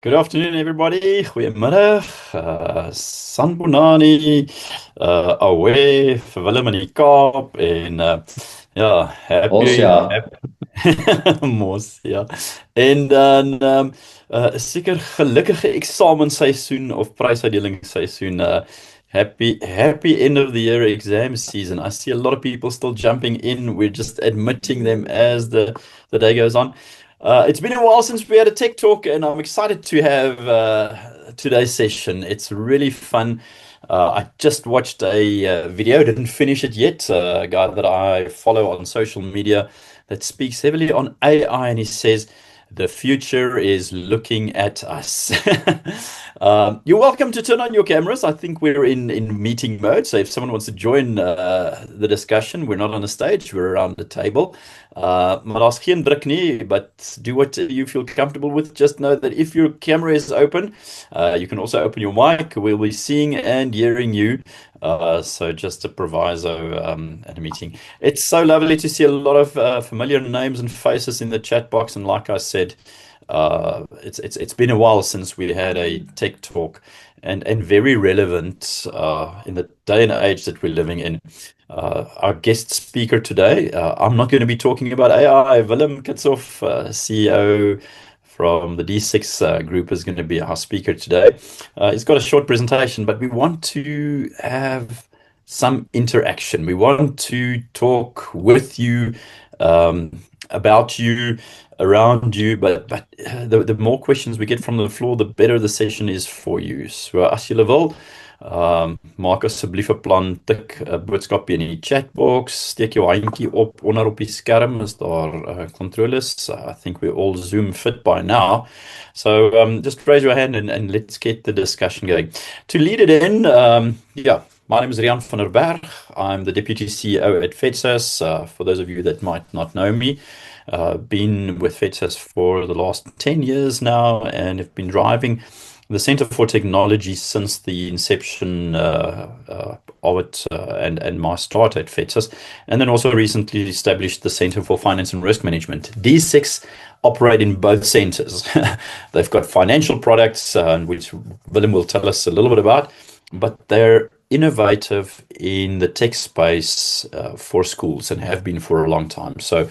Good afternoon, everybody. Goeiemiddag. Sanbonani, away vir Willem in die Kaap en ja, Osja, mos, ja. En dan seker gelukkige examenseisoen of prysuitdelingsseisoen. Happy end of the year exam season. I see a lot of people still jumping in. We're just admitting them as the day goes on. It's been a while since we had a tech talk, and I'm excited to have today's session. It's really fun. I just watched a video, didn't finish it yet. A guy that I follow on social media that speaks heavily on AI, and he says, the future is looking at us. You're welcome to turn on your cameras. I think we're in meeting mode. So if someone wants to join the discussion, we're not on a stage, we're around the table. Maar daar's geen druk nie, but do what you feel comfortable with. Just know that if your camera is open, you can also open your mic. We'll be seeing and hearing you. So just a proviso at a meeting. It's so lovely to see a lot of familiar names and faces in the chat box. And like I said, it's been a while since we had a tech talk, and very relevant in the day and age that we're living in. Our guest speaker today, I'm not going to be talking about AI. Willem Kitshoff, CEO from the D6 group, is going to be our speaker today. He's got a short presentation, but we want to have some interaction. We want to talk with you, about you, around you, but the more questions we get from the floor, the better the session is for you. So as julle wil, maak asseblief 'n plan, tik 'n boodskapie in die chatbox, steek jou handjie op onder op die skerm, is daar controllers. I think we're all Zoom fit by now. So just raise your hand and let's get the discussion going. To lead it in, yeah, my name is Riaan van der Bergh. I'm the Deputy CEO at FEDSAS. For those of you that might not know me, been with FEDSAS for the last 10 years now, and have been driving the Center for Technology since the inception of it, and my start at FEDSAS, and then also recently established the Center for Finance and Risk Management. D6 operate in both centers. They've got financial products, which Willem will tell us a little bit about, but they're innovative in the tech space for schools and have been for a long time. So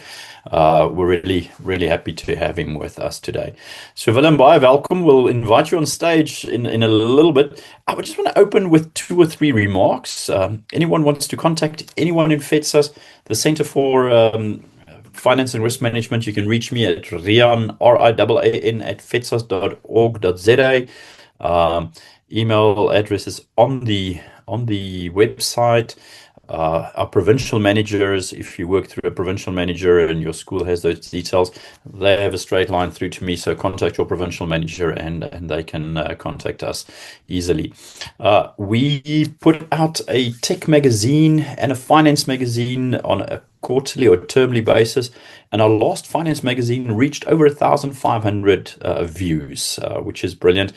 we're really happy to have him with us today. So Willem, baie welcome. We'll invite you on stage in a little bit. I would just want to open with 2 or 3 remarks. Anyone wants to contact anyone in FEDSAS, the Center for Finance and Risk Management, you can reach me at Riaan, RIAAN, at fetsas.org.za. Email address is on the website. Our provincial managers, if you work through a provincial manager and your school has those details, they have a straight line through to me. So contact your provincial manager and they can contact us easily. We put out a tech magazine and a finance magazine on a quarterly or termly basis, and our last finance magazine reached over 1,500 views, which is brilliant.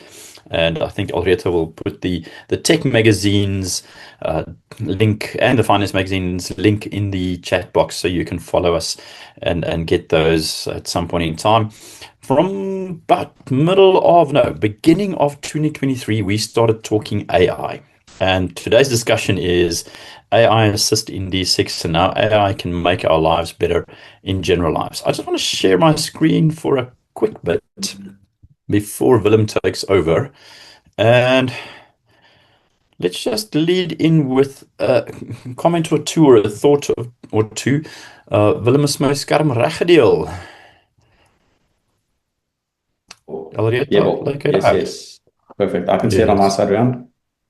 And I think Alreta will put the tech magazines link and the finance magazines link in the chat box, so you can follow us and get those at some point in time. From about beginning of 2023, we started talking AI. And today's discussion is AI assist in D6, and how AI can make our lives better in general lives. I just want to share my screen for a quick bit before Willem takes over. And let's just lead in with a comment or two, or a thought or two. Willem, is my skerm reggedeel? yeah, well, yes. Perfect. I can see it on my side, Riaan.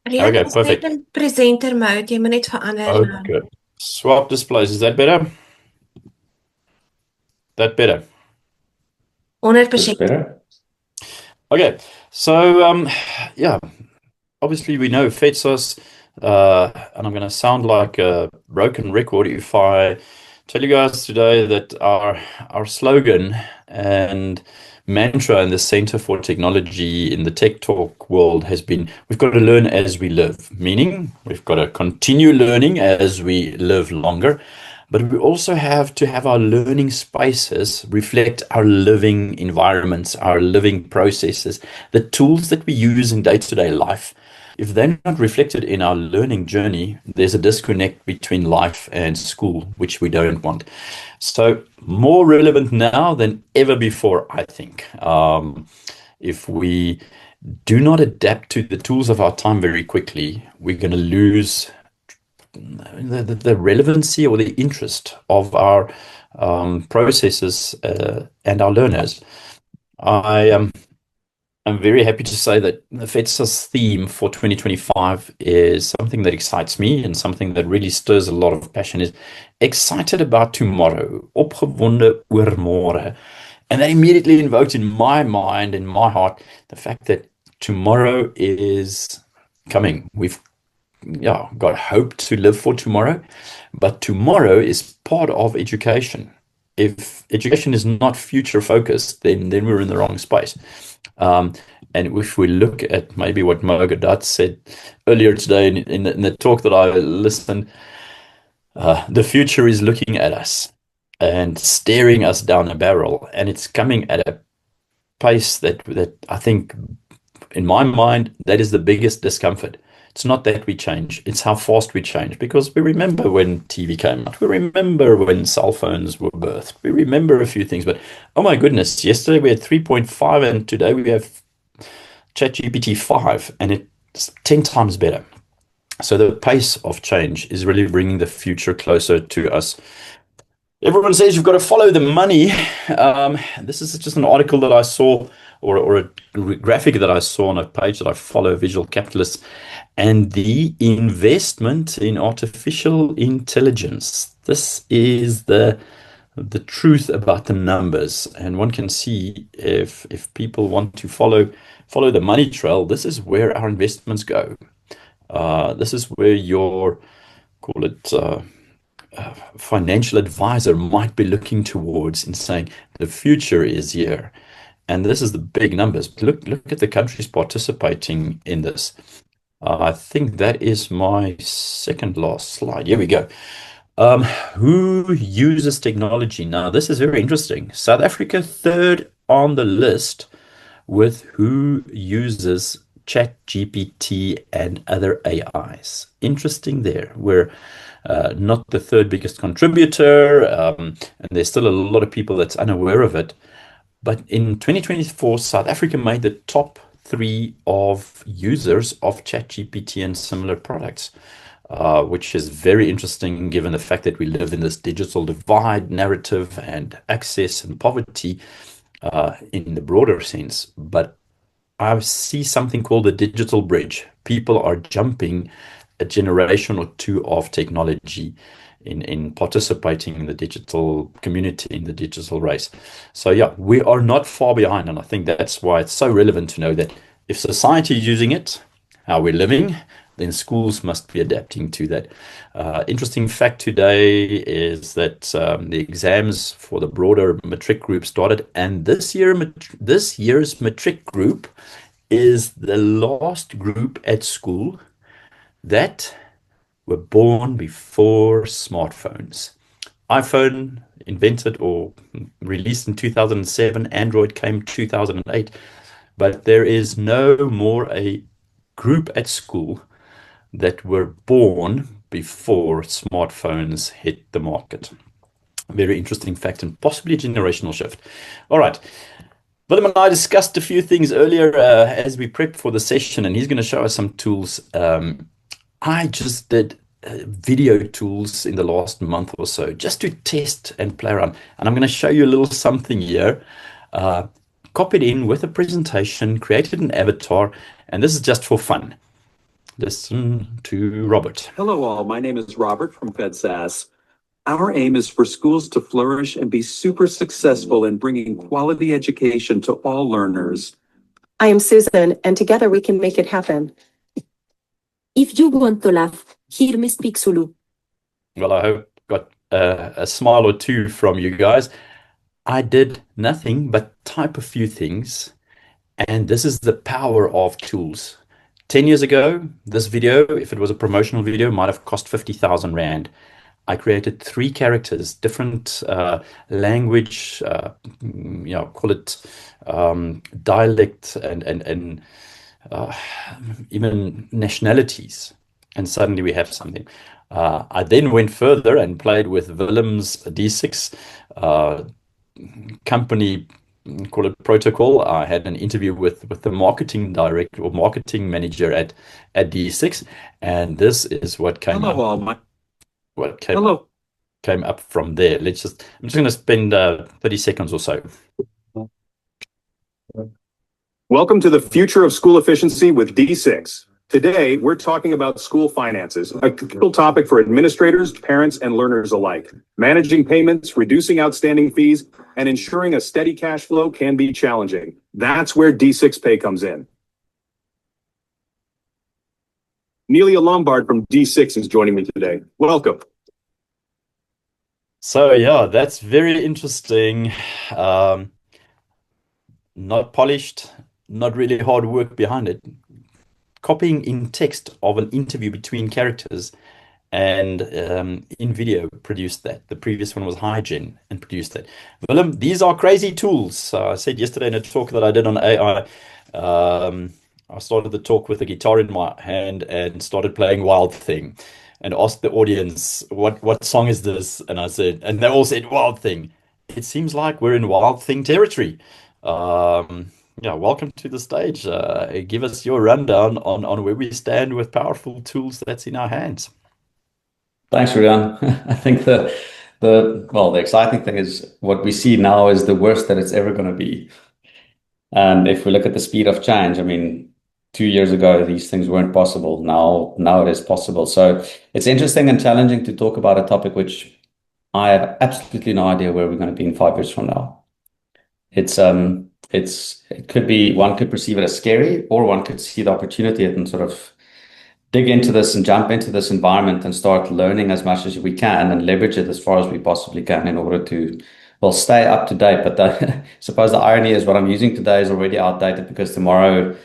Riaan, Okay, ons perfect. net in presenter mode. Jy moet net verander. Okay. Swap displays. Is that better? That better? It's 100%. better. Okay. So, yeah, obviously we know FEDSAS, and I'm going to sound like a broken record if I tell you guys today that our slogan and mantra in the Center for Technology in the Tech Talk world has been, we've got to learn as we live, meaning we've got to continue learning as we live longer, but we also have to have our learning spaces reflect our living environments, our living processes, the tools that we use in day-to-day life. If they're not reflected in our learning journey, there's a disconnect between life and school, which we don't want. So more relevant now than ever before, I think. If we do not adapt to the tools of our time very quickly, we're going to lose the relevancy or the interest of our processes and our learners. I'm very happy to say that the FEDSAS theme for 2025 is something that excites me and something that really stirs a lot of passion. Is excited about tomorrow, opgewonde oor môre. And that immediately invoked in my mind, in my heart, the fact that tomorrow is coming. We've got hope to live for tomorrow, but tomorrow is part of education. If education is not future focused, then we're in the wrong space. And if we look at maybe what Mogadat said earlier today in the talk that I listened, the future is looking at us and staring us down a barrel, and it's coming at a pace that I think, in my mind, that is the biggest discomfort. It's not that we change, it's how fast we change, because we remember when TV came out, we remember when cell phones were birthed, we remember a few things, but oh my goodness, yesterday we had 3.5 and today we have ChatGPT 5, and it's 10 times better. So the pace of change is really bringing the future closer to us. Everyone says you've got to follow the money. This is just an article that I saw, or a graphic that I saw on a page that I follow, Visual Capitalists, and the investment in artificial intelligence. This is the truth about the numbers, and one can see if people want to follow the money trail, this is where our investments go. This is where your, call it, financial advisor might be looking towards and saying the future is here. And this is the big numbers. Look at the countries participating in this. I think that is my second last slide. Here we go. Who uses technology? Now, this is very interesting. South Africa, third on the list with who uses ChatGPT and other AIs. Interesting there. We're not the third biggest contributor, and there's still a lot of people that's unaware of it. But in 2024, South Africa made the top 3 of users of ChatGPT and similar products, which is very interesting given the fact that we live in this digital divide narrative and access and poverty in the broader sense. But I see something called the digital bridge. People are jumping a generation or 2 of technology in participating in the digital community, in the digital race. So yeah, we are not far behind, and I think that's why it's so relevant to know that if society is using it, how we're living, then schools must be adapting to that. Interesting fact today is that the exams for the broader matric group started, and this year's matric group is the last group at school that were born before smartphones. iPhone invented or released in 2007, Android came 2008, but there is no more a group at school that were born before smartphones hit the market. Very interesting fact, and possibly a generational shift. All right. Willem and I discussed a few things earlier as we prepped for the session, and he's going to show us some tools. I just did video tools in the last month or so just to test and play around. And I'm going to show you a little something here. Copied in with a presentation, created an avatar, and this is just for fun. Listen to Robert. Hello all, my name is Robert from FEDSAS. Our aim is for schools to flourish and be super successful in bringing quality education to all learners. I am Susan, and together we can make it happen. If you want to laugh, hear me speak Zulu. Well, I hope got a smile or two from you guys. I did nothing but type a few things, and this is the power of tools. 10 years ago, this video, if it was a promotional video, might have cost 50,000 Rand. I created 3 characters, different language, call it dialect and uh, even nationalities, and suddenly we have something. I then went further and played with Willem's D6 company, call it protocol. I had an interview with the marketing director or marketing manager at D6, and this is what came Hello, up. all my. What Hello. came up from there. I'm just going to spend 30 seconds or so. Welcome to the future of school efficiency with D6. Today, we're talking about school finances, a critical topic for administrators, parents, and learners alike. Managing payments, reducing outstanding fees, and ensuring a steady cash flow can be challenging. That's where D6 Pay comes in. Nelia Lombard from D6 is joining me today. Welcome. So yeah, that's very interesting. Not polished, not really hard work behind it. Copying in text of an interview between characters, and in video produced that. The previous one was Hygiene and produced that. Willem, these are crazy tools. I said yesterday in a talk that I did on AI, I started the talk with a guitar in my hand and started playing Wild Thing and asked the audience, what song is this? And I said, and they all said Wild Thing. It seems like we're in Wild Thing territory. Yeah, welcome to the stage. Give us your rundown on where we stand with powerful tools that's in our hands. Thanks, Riaan. I think the exciting thing is what we see now is the worst that it's ever going to be. And if we look at the speed of change, I mean, 2 years ago, these things weren't possible. Now it is possible. So it's interesting and challenging to talk about a topic which I have absolutely no idea where we're going to be in 5 years from now. It could be, one could perceive it as scary, or one could see the opportunity and sort of dig into this and jump into this environment and start learning as much as we can and leverage it as far as we possibly can in order to, well, stay up to date. But I suppose the irony is what I'm using today is already outdated because tomorrow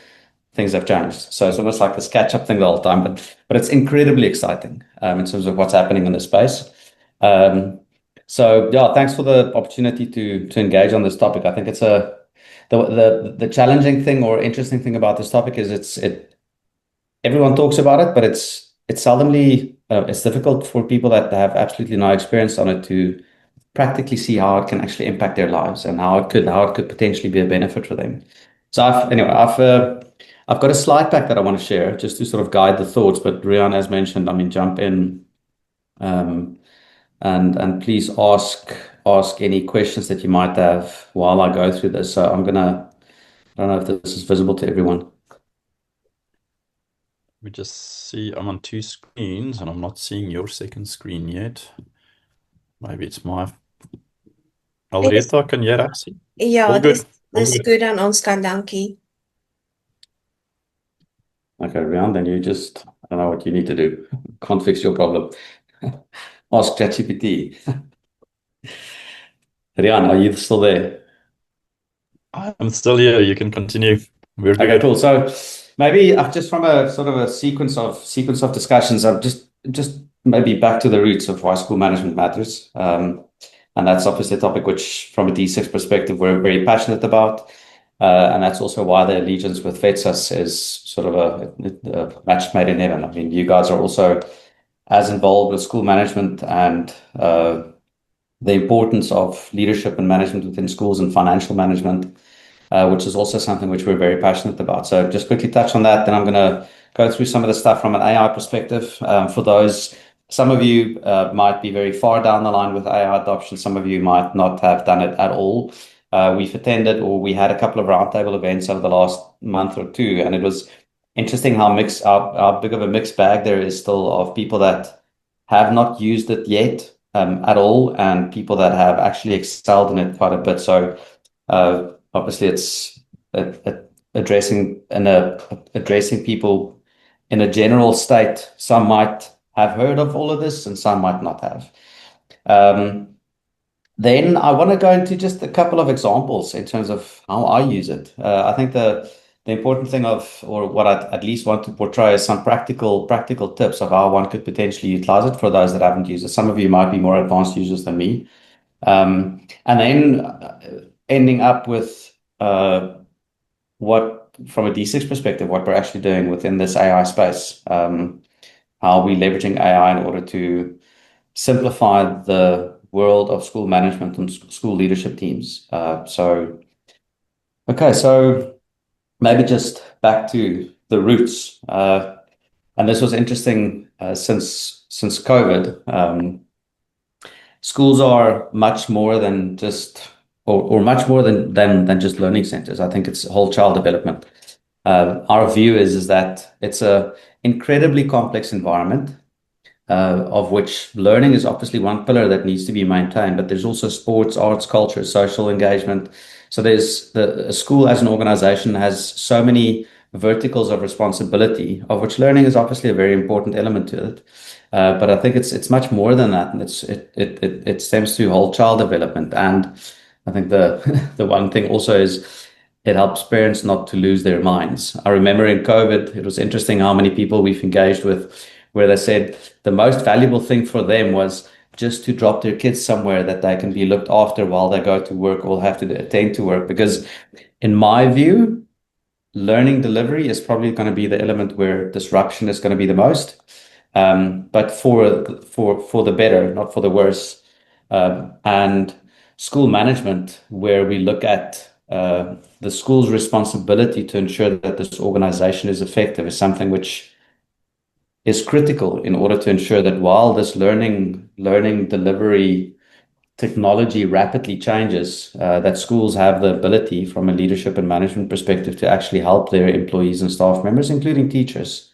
things have changed. So it's almost like this catch-up thing the whole time, but it's incredibly exciting in terms of what's happening in the space. So yeah, thanks for the opportunity to engage on this topic. I think it's the challenging thing or interesting thing about this topic is everyone talks about it, but it's seldomly it's difficult for people that have absolutely no experience on it to practically see how it can actually impact their lives and how it could potentially be a benefit for them. So I've got a slide pack that I want to share just to sort of guide the thoughts. But Riaan, as mentioned, I mean, jump in and please ask any questions that you might have while I go through this. So I don't know if this is visible to everyone. We just see I'm on 2 screens and I'm not seeing your second screen yet. Maybe it's my Alreta, kan jy reg sien? Ja, All good. dis goed aan ons kant, dankie. Okay, Riaan, then I don't know what you need to do. Can't fix your problem. Ask ChatGPT. Riaan, are you still there? I'm still here. You can continue. We're good. Okay, cool. So maybe just from a sort of a sequence of discussions, I'm just maybe back to the roots of why school management matters. And that's obviously a topic which, from a D6 perspective, we're very passionate about. And that's also why the allegiance with FEDSAS is sort of a match made in heaven. I mean, you guys are also as involved with school management and the importance of leadership and management within schools and financial management, which is also something which we're very passionate about. So just quickly touch on that. Then I'm going to go through some of the stuff from an AI perspective. For those, some of you might be very far down the line with AI adoption. Some of you might not have done it at all. We had a couple of roundtable events over the last month or two, and it was interesting how big of a mixed bag there is still of people that have not used it yet at all, and people that have actually excelled in it quite a bit. So obviously, it's addressing people in a general state. Some might have heard of all of this, and some might not have. Then I want to go into just a couple of examples in terms of how I use it. I think the the important thing or what I at least want to portray is some practical tips of how one could potentially utilize it for those that haven't used it. Some of you might be more advanced users than me. And then ending up with what, from a D6 perspective, what we're actually doing within this AI space, how are we leveraging AI in order to simplify the world of school management and school leadership teams. So maybe just back to the roots. And this was interesting since COVID. Schools are much more than just, or much more than just learning centers. I think it's whole child development. Our view is that it's a incredibly complex environment, of which learning is obviously one pillar that needs to be maintained, but there's also sports, arts, culture, social engagement. So there's a school as an organization has so many verticals of responsibility, of which learning is obviously a very important element to it. But I think it's much more than that, and it stems to whole child development. And I think the one thing also is it helps parents not to lose their minds. I remember in COVID, it was interesting how many people we've engaged with where they said the most valuable thing for them was just to drop their kids somewhere that they can be looked after while they go to work or have to attend to work. Because in my view, learning delivery is probably going to be the element where disruption is going to be the most, but for the better, not for the worse. And school management, where we look at the school's responsibility to ensure that this organization is effective, is something which is critical in order to ensure that while this learning delivery technology rapidly changes, that schools have the ability from a leadership and management perspective to actually help their employees and staff members, including teachers,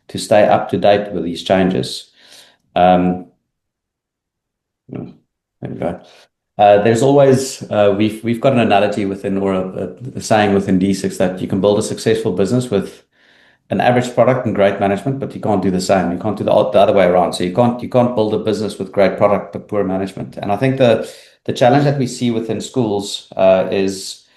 to stay up to date with these changes. There we go. There's always, we've got an analogy within, or a saying within D6, that you can build a successful business with an average product and great management, but you can't do the same. You can't do the other way around. So you can't build a business with great product but poor management. And I think the challenge that we see within schools is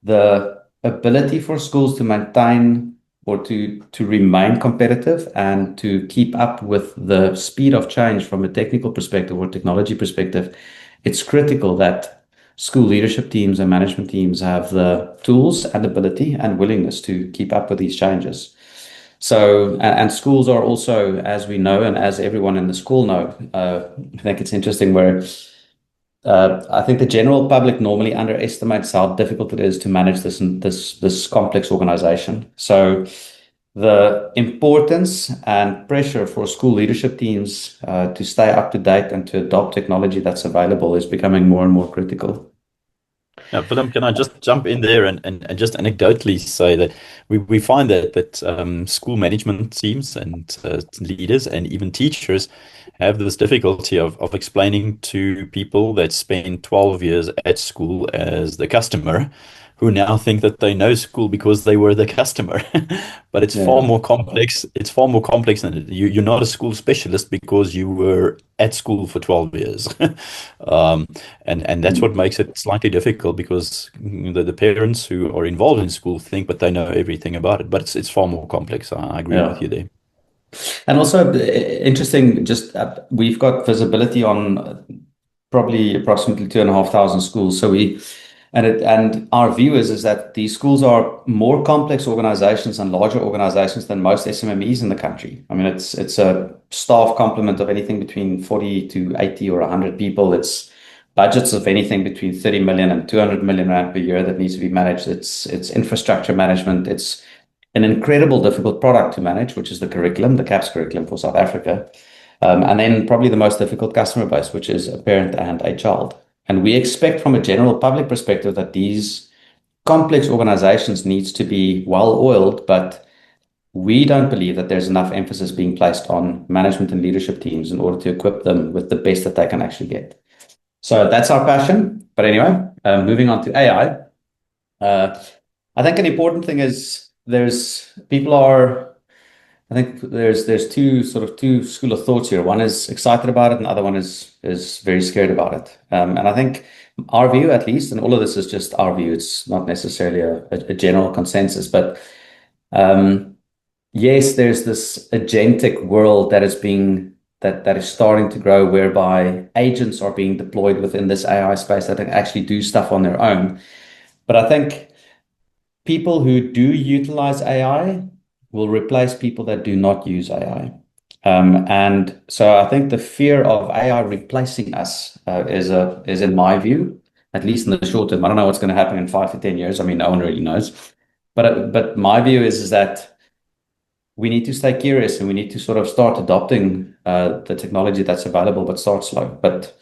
the ability for schools to maintain or to remain competitive and to keep up with the speed of change from a technical perspective or technology perspective. It's critical that school leadership teams and management teams have the tools and ability and willingness to keep up with these changes. So, and schools are also, as we know, and as everyone in the school know, I think it's interesting where I think the general public normally underestimates how difficult it is to manage this complex organization. So the importance and pressure for school leadership teams to stay up to date and to adopt technology that's available is becoming more and more critical. Now, Willem, can I just jump in there and just anecdotally say that we find that school management teams and leaders and even teachers have this difficulty of explaining to people that spend 12 years at school as the customer, who now think that they know school because they were the customer. But it's far more complex. It's far more complex than it. You're not a school specialist because you were at school for 12 years. And that's what makes it slightly difficult, because the parents who are involved in school think that they know everything about it. But it's far more complex. I agree with you there. And also interesting, just we've got visibility on probably approximately 2,500 schools. So and our view is that these schools are more complex organizations and larger organizations than most SMMEs in the country. I mean, it's a staff complement of anything between 40 to 80 or 100 people. It's budgets of anything between 30 million and 200 million rand per year that needs to be managed. It's infrastructure management. It's an incredible difficult product to manage, which is the curriculum, the CAPS curriculum for South Africa. And then probably the most difficult customer base, which is a parent and a child. And we expect from a general public perspective that these complex organizations needs to be well-oiled, but we don't believe that there's enough emphasis being placed on management and leadership teams in order to equip them with the best that they can actually get. So that's our passion. But anyway, moving on to AI. I think an important thing is people are I think there's two school of thoughts here. One is excited about it, and the other one is very scared about it. And I think our view, at least, and all of this is just our view. It's not necessarily a general consensus, but yes, there's this agentic world that is starting to grow, whereby agents are being deployed within this AI space that can actually do stuff on their own. But I think people who do utilize AI will replace people that do not use AI. And so I think the fear of AI replacing us is in my view, at least in the short term. I don't know what's going to happen in 5 to 10 years. I mean, no one really knows. But my view is that we need to stay curious, and we need to sort of start adopting the technology that's available, but start slow. But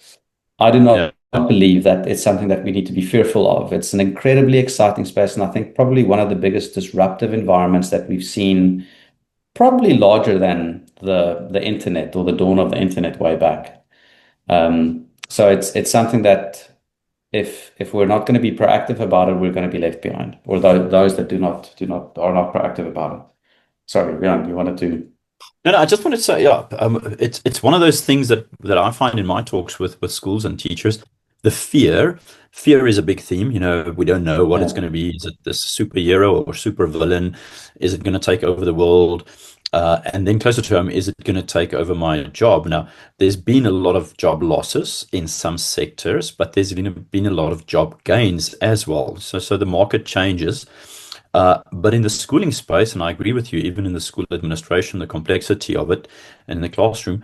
I do not believe that it's something that we need to be fearful of. It's an incredibly exciting space, and I think probably one of the biggest disruptive environments that we've seen, probably larger than the internet or the dawn of the internet way back. So it's something that if we're not going to be proactive about it, we're going to be left behind. Or those that are not proactive about it. Sorry, Riaan, you wanted to. No, I just wanted to say, it's one of those things that I find in my talks with schools and teachers. The fear is a big theme. You know, we don't know what it's going to be. Is it this superhero or super villain? Is it going to take over the world? And then closer to home, is it going to take over my job? Now, there's been a lot of job losses in some sectors, but there's been a lot of job gains as well. So the market changes. But in the schooling space, and I agree with you, even in the school administration, the complexity of it, and in the classroom,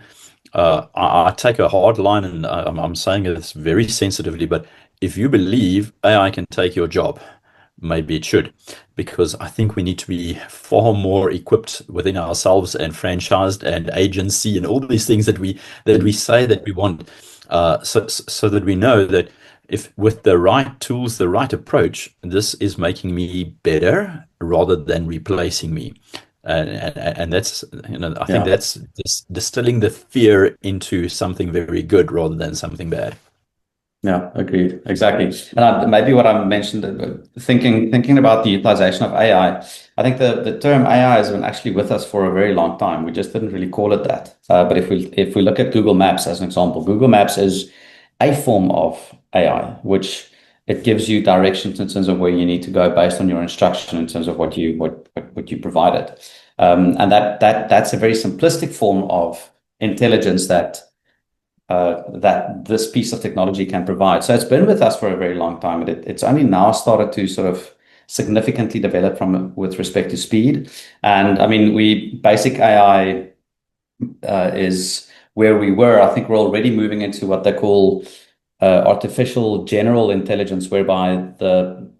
I take a hard line, and I'm saying this very sensitively, but if you believe AI can take your job, maybe it should, because I think we need to be far more equipped within ourselves and franchised and agency and all these things that we say that we want, so that we know that if with the right tools, the right approach, this is making me better rather than replacing me. And that's, I think that's distilling the fear into something very good rather than something bad. Yeah, agreed. Exactly. And maybe what I mentioned, thinking about the utilization of AI, I think the term AI has been actually with us for a very long time. We just didn't really call it that. But if we look at Google Maps as an example, Google Maps is a form of AI, which it gives you directions in terms of where you need to go based on your instruction in terms of what you provided. And that's a very simplistic form of intelligence that this piece of technology can provide. So it's been with us for a very long time, but it's only now started to sort of significantly develop with respect to speed. And I mean, basic AI is where we were. I think we're already moving into what they call artificial general intelligence, whereby the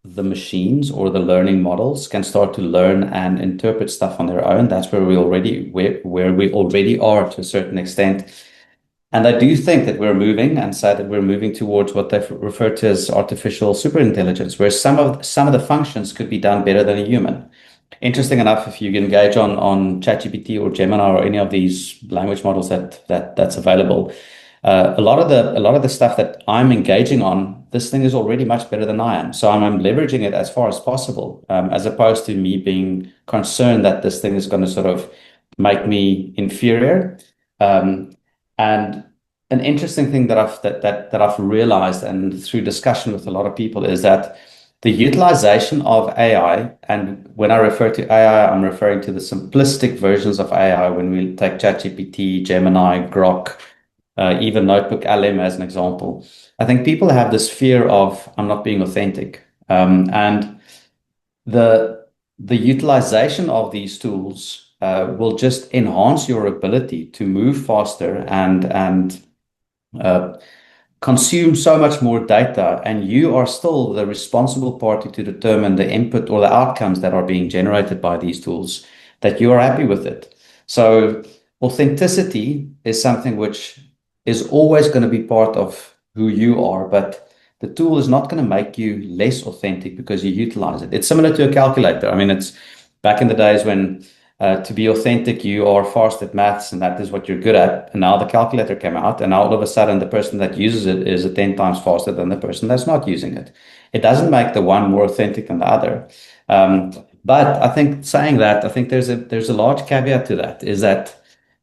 machines or the learning models can start to learn and interpret stuff on their own. That's where we already are to a certain extent. And I do think that we're moving, and say that we're moving towards what they've referred to as artificial superintelligence, where some of the functions could be done better than a human. Interesting enough, if you engage on ChatGPT or Gemini or any of these language models that's available, a lot of the stuff that I'm engaging on, this thing is already much better than I am. So I'm leveraging it as far as possible, as opposed to me being concerned that this thing is going to sort of make me inferior. And an interesting thing that I've realized, and through discussion with a lot of people, is that the utilization of AI, and when I refer to AI, I'm referring to the simplistic versions of AI. When we take ChatGPT, Gemini, Grok, even Notebook LM as an example, I think people have this fear of I'm not being authentic, and the utilization of these tools will just enhance your ability to move faster and consume so much more data, and you are still the responsible party to determine the input or the outcomes that are being generated by these tools, that you are happy with it. So authenticity is something which is always going to be part of who you are, but the tool is not going to make you less authentic because you utilize it. It's similar to a calculator. I mean, it's back in the days when to be authentic, you are fast at maths and that is what you're good at. And now the calculator came out, and now all of a sudden the person that uses it is 10 times faster than the person that's not using it. It doesn't make the one more authentic than the other. But I think saying that, I think there's a large caveat to that, is that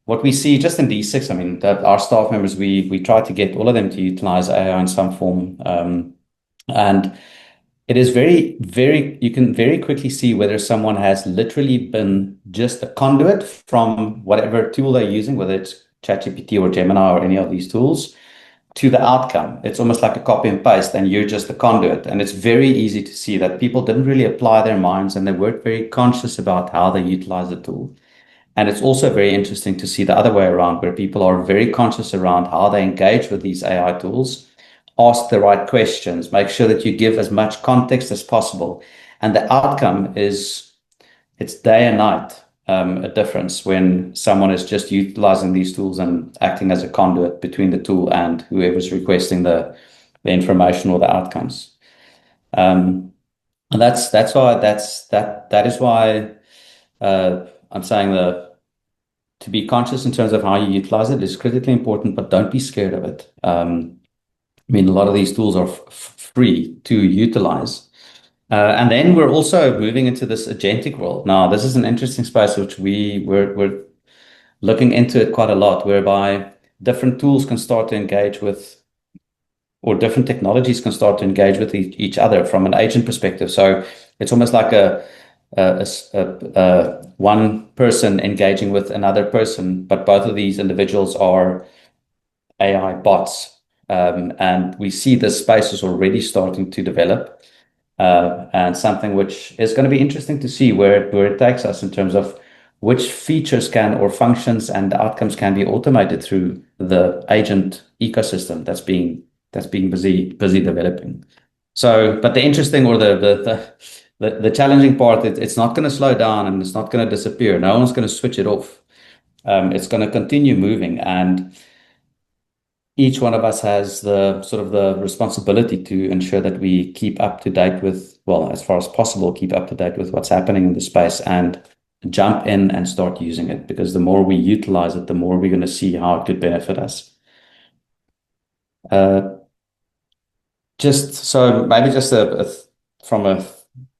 what we see just in D6, I mean, that our staff members, we try to get all of them to utilize AI in some form. And it is you can very quickly see whether someone has literally been just a conduit from whatever tool they're using, whether it's ChatGPT or Gemini or any of these tools, to the outcome. It's almost like a copy and paste, and you're just the conduit. And it's very easy to see that people didn't really apply their minds and they weren't very conscious about how they utilize the tool. And it's also very interesting to see the other way around, where people are very conscious around how they engage with these AI tools, ask the right questions, make sure that you give as much context as possible. And the outcome is, it's day and night, a difference when someone is just utilizing these tools and acting as a conduit between the tool and whoever's requesting the information or the outcomes. And that is why I'm saying to be conscious in terms of how you utilize it is critically important, but don't be scared of it. I mean, a lot of these tools are free to utilize. And then we're also moving into this agentic world. Now, this is an interesting space which we're looking into it quite a lot, whereby different tools can start to engage with, or different technologies can start to engage with each other from an agent perspective. So it's almost like one person engaging with another person, but both of these individuals are AI bots. And we see this space is already starting to develop. And something which is going to be interesting to see where it takes us in terms of which features can, or functions and outcomes can be automated through the agent ecosystem that's being busy developing. So, but the interesting, or the challenging part, it's not going to slow down and it's not going to disappear. No one's going to switch it off. It's going to continue moving, and each one of us has the responsibility to ensure that we keep up to date with, well, as far as possible, keep up to date with what's happening in the space and jump in and start using it, because the more we utilize it, the more we're going to see how it could benefit us. From a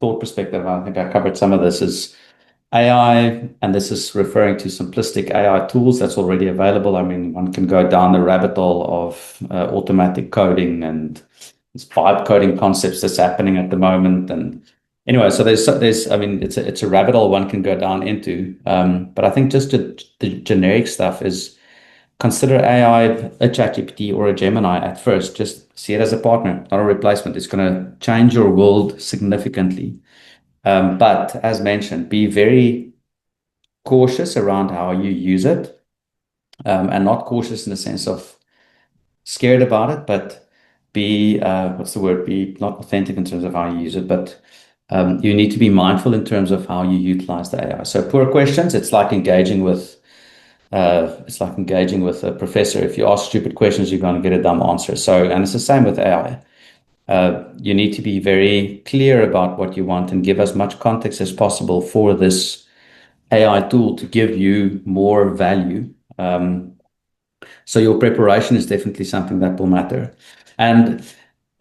thought perspective, I think I covered some of this, is AI, and this is referring to simplistic AI tools that's already available. I mean, one can go down the rabbit hole of automatic coding and vibe coding concepts that's happening at the moment. And anyway, so I mean, it's a rabbit hole one can go down into. But I think just the generic stuff is, consider AI a ChatGPT or a Gemini at first. Just see it as a partner, not a replacement. It's going to change your world significantly. But as mentioned, be very cautious around how you use it, and not cautious in the sense of scared about it, but be, be not authentic in terms of how you use it, but you need to be mindful in terms of how you utilize the AI. So poor questions, it's like engaging with a professor. If you ask stupid questions, you're going to get a dumb answer. And it's the same with AI. You need to be very clear about what you want and give as much context as possible for this AI tool to give you more value. So your preparation is definitely something that will matter. And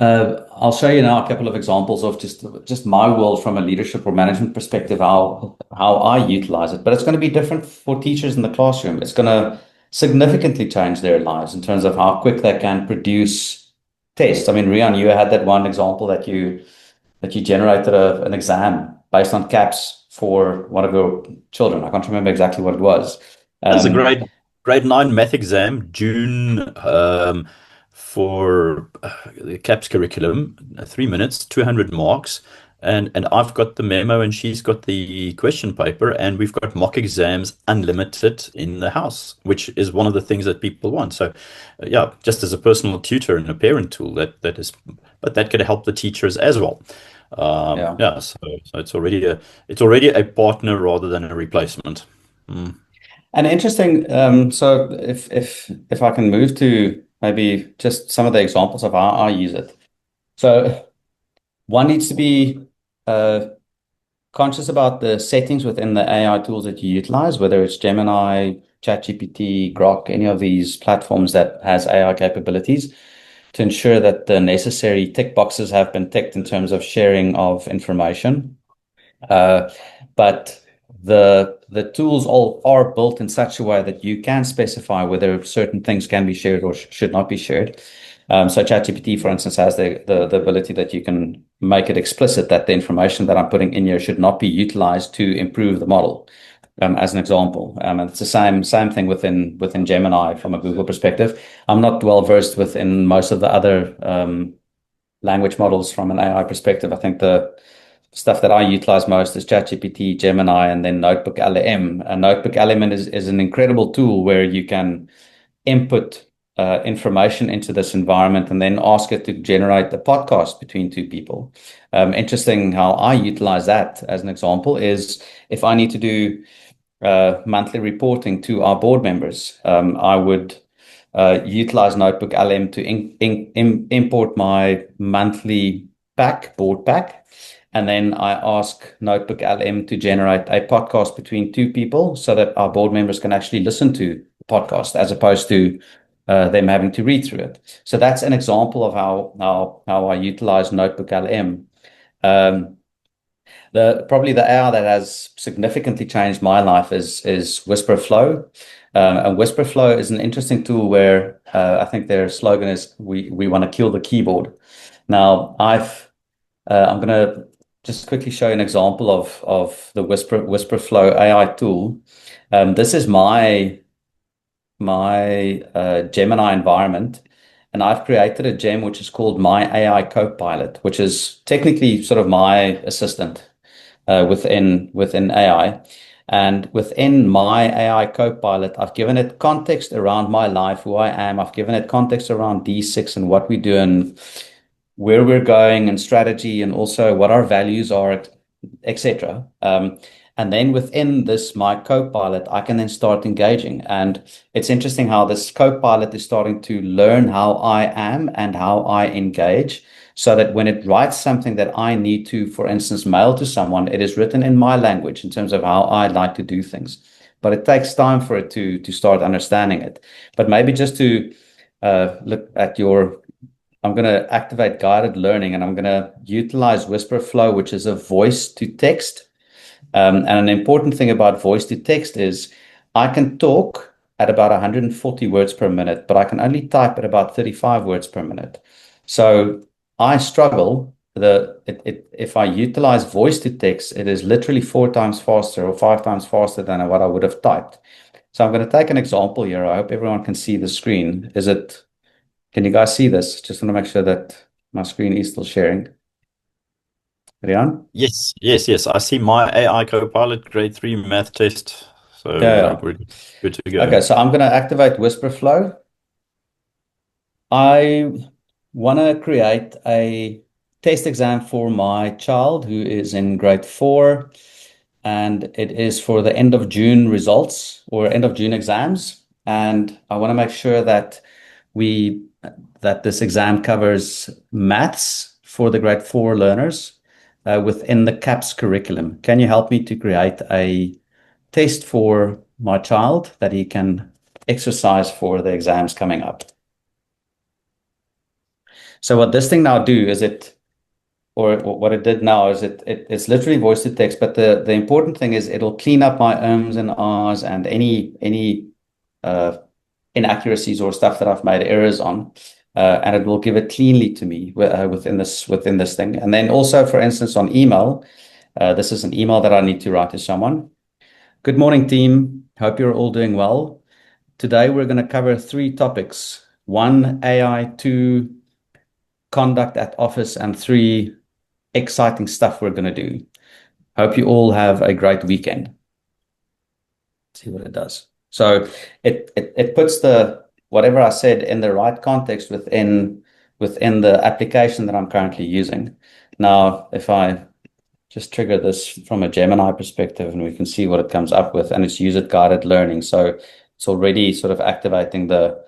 I'll show you now a couple of examples of just my world from a leadership or management perspective, how I utilize it. But it's going to be different for teachers in the classroom. It's going to significantly change their lives in terms of how quick they can produce tests. I mean, Riaan, you had that one example that you generated an exam based on caps for one of your children. I can't remember exactly what it was. That's a grade 9 math exam, June, for the CAPS curriculum, 3 minutes, 200 marks. And I've got the memo and she's got the question paper, and we've got mock exams unlimited in the house, which is one of the things that people want. So yeah, just as a personal tutor and a parent tool, but that could help the teachers as well. So it's already a partner rather than a replacement. And interesting, so if I can move to maybe just some of the examples of how I use it. So one needs to be conscious about the settings within the AI tools that you utilize, whether it's Gemini, ChatGPT, Grok, any of these platforms that has AI capabilities, to ensure that the necessary tick boxes have been ticked in terms of sharing of information. But the tools all are built in such a way that you can specify whether certain things can be shared or should not be shared. So ChatGPT, for instance, has the ability that you can make it explicit that the information that I'm putting in here should not be utilized to improve the model. As an example, and it's the same thing within Gemini from a Google perspective. I'm not well versed within most of the other language models from an AI perspective. I think the stuff that I utilize most is ChatGPT, Gemini, and then Notebook LM. And Notebook LM is an incredible tool where you can input information into this environment and then ask it to generate the podcast between two people. Interesting how I utilize that as an example is if I need to do monthly reporting to our board members, I would utilize Notebook LM to import my monthly board pack. And then I ask Notebook LM to generate a podcast between two people so that our board members can actually listen to the podcast as opposed to them having to read through it. So that's an example of how I utilize Notebook LM. Probably the AI that has significantly changed my life is Whisperflow. And Whisperflow is an interesting tool where I think their slogan is we want to kill the keyboard. Now I'm going to just quickly show you an example of the Whisperflow AI tool. This is my Gemini environment, and I've created a gem which is called My AI Copilot, which is technically sort of my assistant within AI. And within My AI Copilot, I've given it context around my life, who I am. I've given it context around D6 and what we do and where we're going and strategy and also what our values are, etc. And then within this My Copilot, I can then start engaging. And it's interesting how this Copilot is starting to learn how I am and how I engage, so that when it writes something that I need to, for instance, mail to someone, it is written in my language in terms of how I like to do things. But it takes time for it to start understanding it. But maybe just to look at I'm going to activate guided learning, and I'm going to utilize Whisperflow, which is a voice to text. And an important thing about voice to text is I can talk at about 140 words per minute, but I can only type at about 35 words per minute. So I struggle. If I utilize voice to text, it is literally 4 times faster or 5 times faster than what I would have typed. So I'm going to take an example here. I hope everyone can see the screen. Can you guys see this? Just want to make sure that my screen is still sharing. Riaan? Yes. I see My AI Copilot grade 3 math test. So Yeah. we're good to go. Okay, so I'm going to activate Whisperflow. I want to create a test exam for my child who is in grade 4, and it is for the end of June results or end of June exams. And I want to make sure that this exam covers maths for the grade 4 learners within the CAPS curriculum. Can you help me to create a test for my child that he can exercise for the exams coming up? So what this thing now do is what it did now is it's literally voice to text, but the important thing is it'll clean up my ums and ahs and any inaccuracies or stuff that I've made errors on, and it will give it cleanly to me within this thing. And then also, for instance, on email, this is an email that I need to write to someone. Good morning, team. Hope you're all doing well. Today we're going to cover 3 topics: 1, AI; 2, conduct at office; and 3, exciting stuff we're going to do. Hope you all have a great weekend. See what it does. So it puts whatever I said in the right context within the application that I'm currently using. Now, if I just trigger this from a Gemini perspective, and we can see what it comes up with, and it's user guided learning. So it's already sort of activating the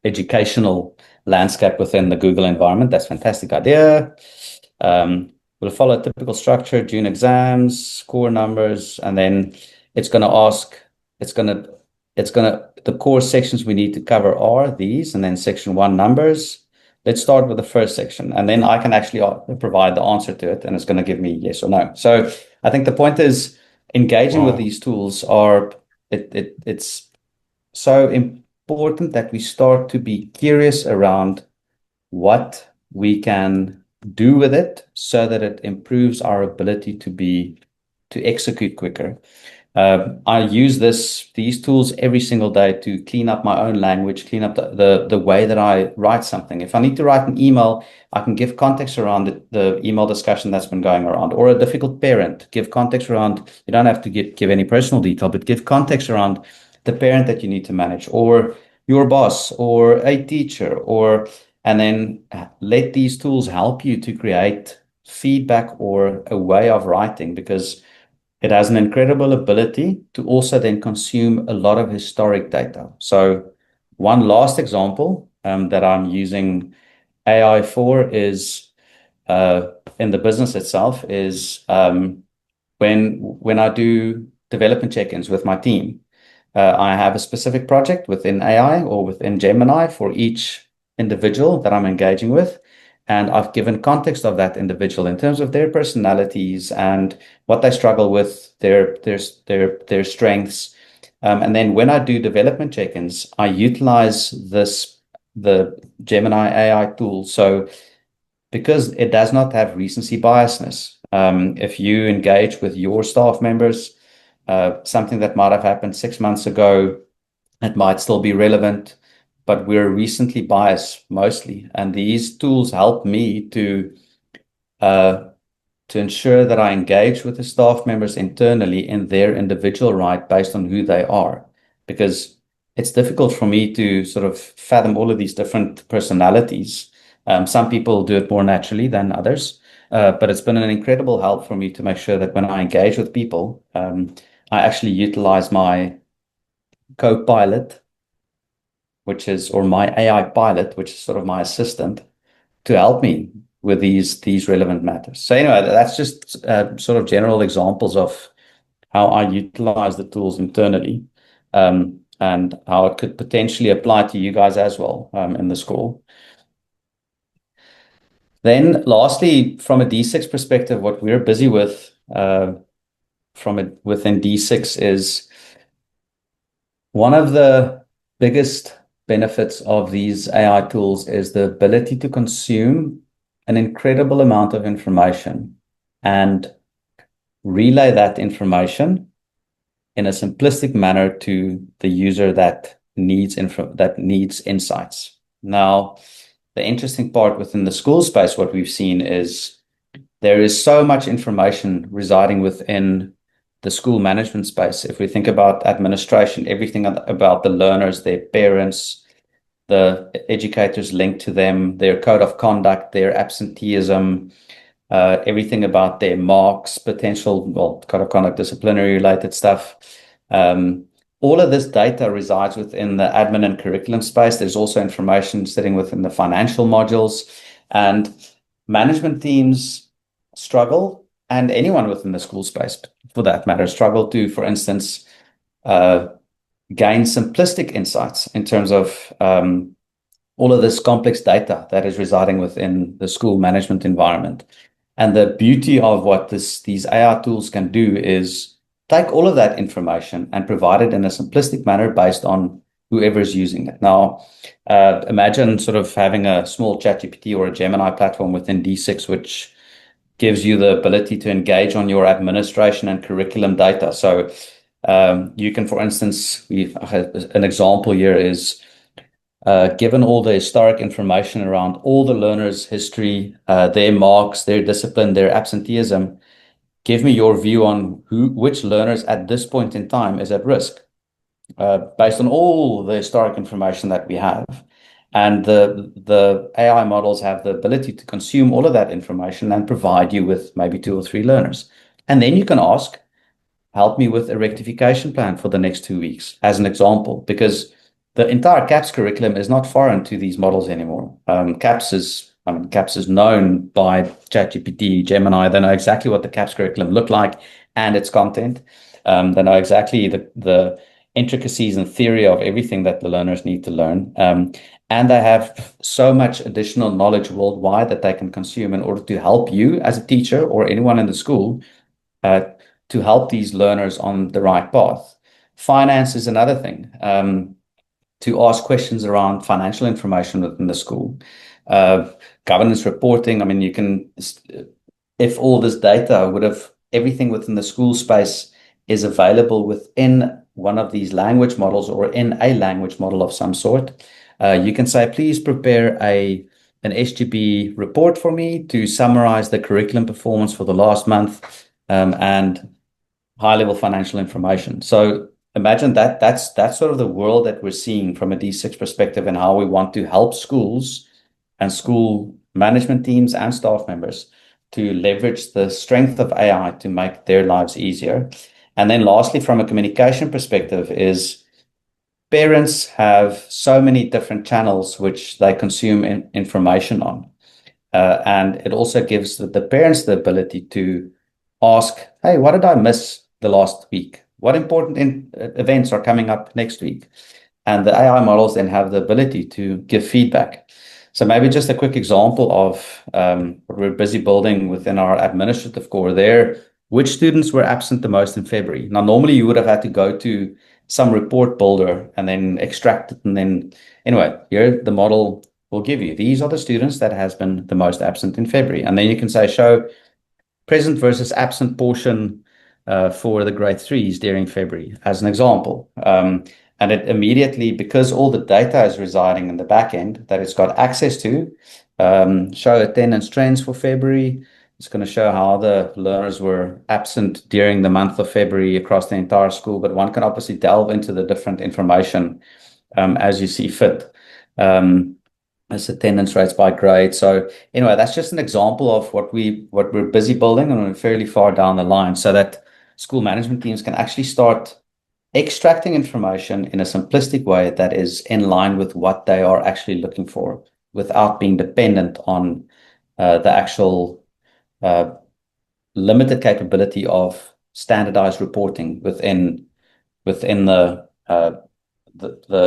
educational landscape within the Google environment. That's a fantastic idea. We'll follow a typical structure: June exams, score numbers, and then it's going to ask, the core sections we need to cover are these, and then section 1 numbers, let's start with the first section, and then I can actually provide the answer to it, and it's going to give me yes or no. So I think the point is engaging with these tools it's so important that we start to be curious around what we can do with it so that it improves our ability to execute quicker. I use these tools every single day to clean up my own language, clean up the way that I write something. If I need to write an email, I can give context around the email discussion that's been going around, or a difficult parent, give context around, you don't have to give any personal detail, but give context around the parent that you need to manage, or your boss, or a teacher, and then let these tools help you to create feedback or a way of writing, because it has an incredible ability to also then consume a lot of historic data. So one last example that I'm using AI for is in the business itself is when I do development check-ins with my team. I have a specific project within AI or within Gemini for each individual that I'm engaging with. And I've given context of that individual in terms of their personalities and what they struggle with, their strengths. And then when I do development check-ins, I utilize the Gemini AI tool. So because it does not have recency biasness, if you engage with your staff members, something that might have happened 6 months ago, it might still be relevant, but we're recently biased mostly. And these tools help me to ensure that I engage with the staff members internally in their individual right based on who they are, because it's difficult for me to sort of fathom all of these different personalities. Some people do it more naturally than others, but it's been an incredible help for me to make sure that when I engage with people, I actually utilize my co-pilot, or my AI pilot, which is sort of my assistant, to help me with these relevant matters. So anyway, that's just sort of general examples of how I utilize the tools internally, and how it could potentially apply to you guys as well in the school. Then lastly, from a D6 perspective, what we're busy with within D6 is one of the biggest benefits of these AI tools is the ability to consume an incredible amount of information and relay that information in a simplistic manner to the user that needs insights. Now, the interesting part within the school space, what we've seen is there is so much information residing within the school management space. If we think about administration, everything about the learners, their parents, the educators linked to them, their code of conduct, their absenteeism, everything about their marks, potential, code of conduct, disciplinary related stuff. All of this data resides within the admin and curriculum space. There's also information sitting within the financial modules, and management teams struggle, and anyone within the school space for that matter, struggle to, for instance, gain simplistic insights in terms of all of this complex data that is residing within the school management environment. And the beauty of what these AI tools can do is take all of that information and provide it in a simplistic manner based on whoever is using it. Now, imagine sort of having a small ChatGPT or a Gemini platform within D6, which gives you the ability to engage on your administration and curriculum data. So you can, for instance, an example here is given all the historic information around all the learners' history, their marks, their discipline, their absenteeism, give me your view on which learners at this point in time is at risk, based on all the historic information that we have. And the AI models have the ability to consume all of that information and provide you with maybe 2 or 3 learners. And then you can ask, help me with a rectification plan for the next 2 weeks, as an example, because the entire CAPS curriculum is not foreign to these models anymore. CAPS is known by ChatGPT, Gemini. They know exactly what the CAPS curriculum looked like and its content. They know exactly the intricacies and theory of everything that the learners need to learn. And they have so much additional knowledge worldwide that they can consume in order to help you as a teacher or anyone in the school to help these learners on the right path. Finance is another thing. To ask questions around financial information within the school. Governance reporting, I mean, you can, if all this data everything within the school space is available within one of these language models or in a language model of some sort, you can say, please prepare an SGB report for me to summarize the curriculum performance for the last month and high-level financial information. So imagine that's sort of the world that we're seeing from a D6 perspective and how we want to help schools and school management teams and staff members to leverage the strength of AI to make their lives easier. And then lastly, from a communication perspective is parents have so many different channels which they consume information on. And it also gives the parents the ability to ask, hey, what did I miss the last week? What important events are coming up next week? And the AI models then have the ability to give feedback. So maybe just a quick example of what we're busy building within our administrative core there, which students were absent the most in February. Now, normally you would have had to go to some report builder and then extract it. And then anyway, here the model will give you, these are the students that has been the most absent in February. And then you can say, show present versus absent portion for the grade 3s during February, as an example. And it immediately, because all the data is residing in the back end that it's got access to, show attendance trends for February. It's going to show how the learners were absent during the month of February across the entire school, but one can obviously delve into the different information as you see fit. As attendance rates by grade. So anyway, that's just an example of what we're busy building, and we're fairly far down the line, so that school management teams can actually start extracting information in a simplistic way that is in line with what they are actually looking for, without being dependent on the actual limited capability of standardized reporting within the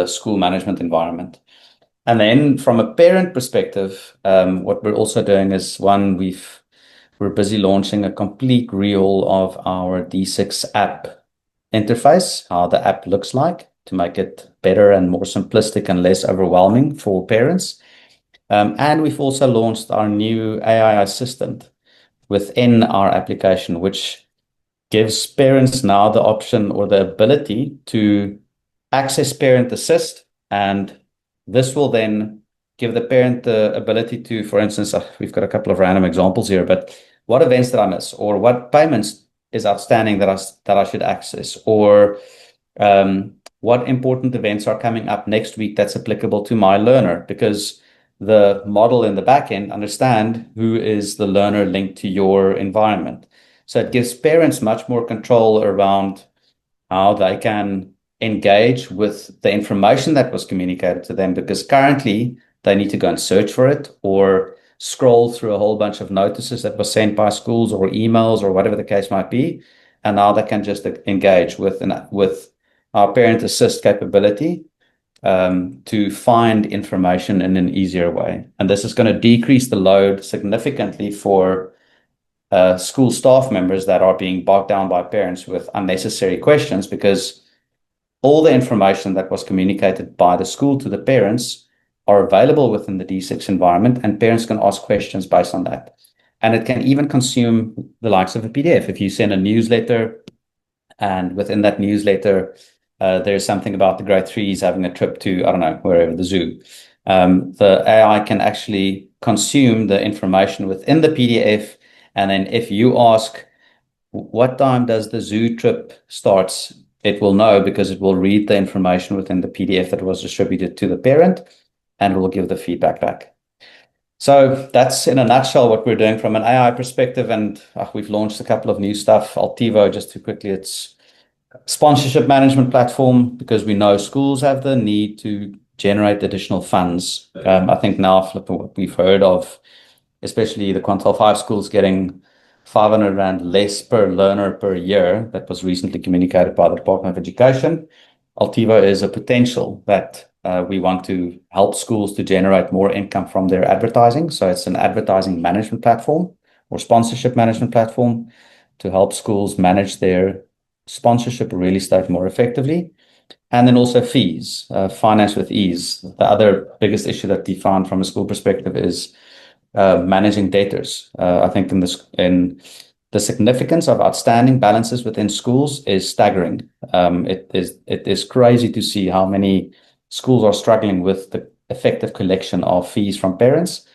school management environment. And then from a parent perspective, what we're also doing is we're busy launching a complete rehaul of our D6 app interface, how the app looks like, to make it better and more simplistic and less overwhelming for parents. And we've also launched our new AI assistant within our application, which gives parents now the option or the ability to access Parent Assist, and this will then give the parent the ability to, for instance, we've got a couple of random examples here, but what events did I miss? Or what payments is outstanding that I should access? Or what important events are coming up next week that's applicable to my learner? Because the model in the back end understand who is the learner linked to your environment. So it gives parents much more control around how they can engage with the information that was communicated to them, because currently they need to go and search for it or scroll through a whole bunch of notices that were sent by schools or emails or whatever the case might be. And now they can just engage with our Parent Assist capability to find information in an easier way. And this is going to decrease the load significantly for school staff members that are being bogged down by parents with unnecessary questions, because all the information that was communicated by the school to the parents are available within the D6 environment, and parents can ask questions based on that. And it can even consume the likes of a PDF. If you send a newsletter, and within that newsletter, there's something about the grade 3s having a trip to, I don't know, wherever, the zoo. The AI can actually consume the information within the PDF. And then if you ask, what time does the zoo trip starts? It will know, because it will read the information within the PDF that was distributed to the parent, and it will give the feedback back. So that's in a nutshell what we're doing from an AI perspective. And we've launched a couple of new stuff. Altivo, just to quickly, it's sponsorship management platform, because we know schools have the need to generate additional funds. I think now, what we've heard of, especially the Quintile 5 schools getting 500 Rand less per learner per year, that was recently communicated by the Department of Education. Altivo is a potential that we want to help schools to generate more income from their advertising. So it's an advertising management platform or sponsorship management platform to help schools manage their sponsorship real estate more effectively. And then also fees, finance with ease. The other biggest issue that we found from a school perspective is managing debtors. I think in the significance of outstanding balances within schools is staggering. It is crazy to see how many schools are struggling with the effective collection of fees from parents.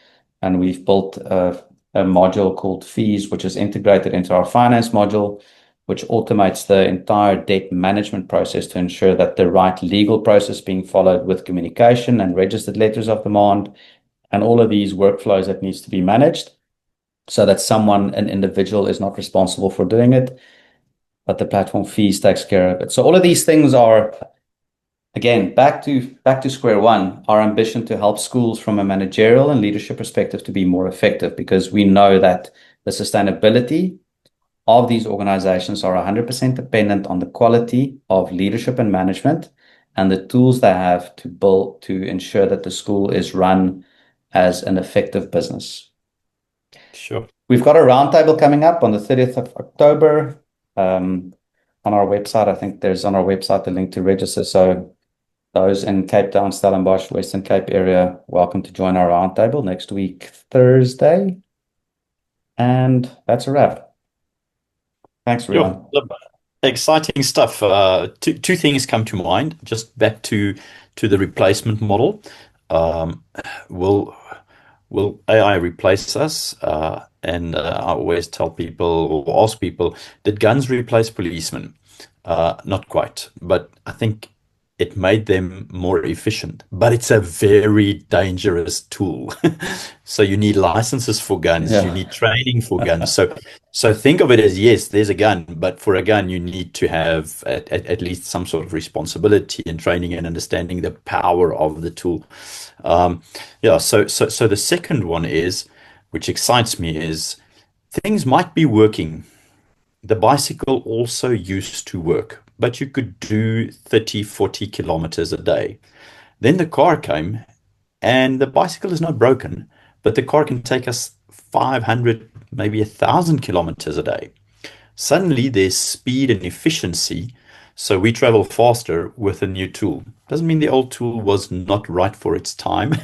And we've built a module called Fees, which is integrated into our finance module, which automates the entire debt management process to ensure that the right legal process being followed with communication and registered letters of demand and all of these workflows that needs to be managed so that an individual is not responsible for doing it, but the platform Fees takes care of it. So all of these things are, again, back to square one, our ambition to help schools from a managerial and leadership perspective to be more effective, because we know that the sustainability of these organizations are 100% dependent on the quality of leadership and management and the tools they have to build to ensure that the school is run as an effective business. Sure. We've got a roundtable coming up on the 30th of October on our website. I think there's on our website the link to register. So those in Cape Town, Stellenbosch, Western Cape area, welcome to join our roundtable next week, Thursday. And that's a wrap. Thanks, Riaan. Sure. Exciting stuff. Two things come to mind. Just back to the replacement model. Will AI replace us? And I always tell people or ask people, did guns replace policemen? Not quite, but I think it made them more efficient. But it's a very dangerous tool. So you need licenses for guns. Yeah. You need training for guns. So think of it as, yes, there's a gun, but for a gun, you need to have at least some sort of responsibility and training and understanding the power of the tool. So the second one is, which excites me, is things might be working. The bicycle also used to work, but you could do 30, 40 kilometers a day. Then the car came, and the bicycle is not broken, but the car can take us 500, maybe 1,000 kilometers a day. Suddenly there's speed and efficiency, so we travel faster with a new tool. Doesn't mean the old tool was not right for its time.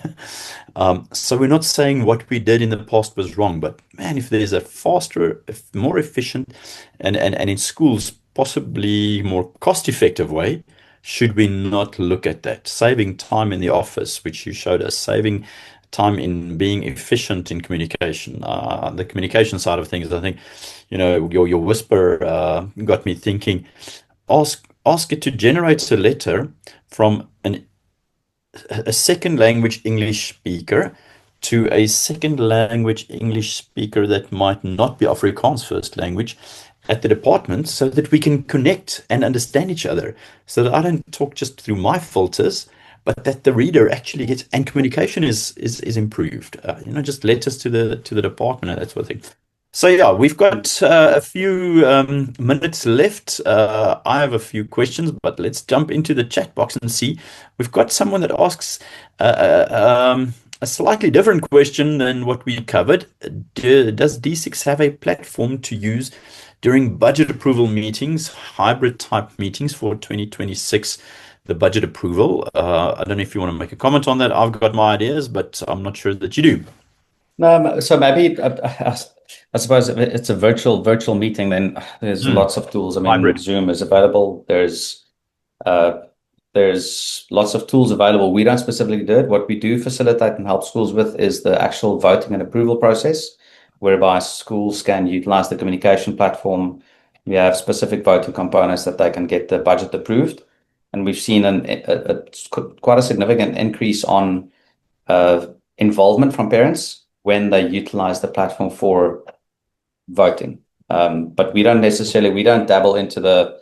So we're not saying what we did in the past was wrong, but man, if there's a faster, more efficient, and in schools possibly more cost-effective way, should we not look at that? Saving time in the office, which you showed us, saving time in being efficient in communication. The communication side of things, I think, your whisper got me thinking. Ask it to generate a letter from a second language English speaker to a second language English speaker that might not be Afrikaans first language at the department, so that we can connect and understand each other, so that I don't talk just through my filters, but that the reader actually gets, and communication is improved. Just letters to the department and that sort of thing. So yeah, we've got a few minutes left. I have a few questions, but let's jump into the chat box and see. We've got someone that asks a slightly different question than what we covered. Does D6 have a platform to use during budget approval meetings, hybrid type meetings for 2026, the budget approval? I don't know if you want to make a comment on that. I've got my ideas, but I'm not sure that you do. No, so maybe I suppose if it's a virtual meeting, then there's lots of tools. I mean, Hybrid. Zoom is available. There's lots of tools available. We don't specifically do it. What we do facilitate and help schools with is the actual voting and approval process, whereby schools can utilize the communication platform. We have specific voting components that they can get the budget approved. And we've seen quite a significant increase on involvement from parents when they utilize the platform for voting. But we don't dabble into the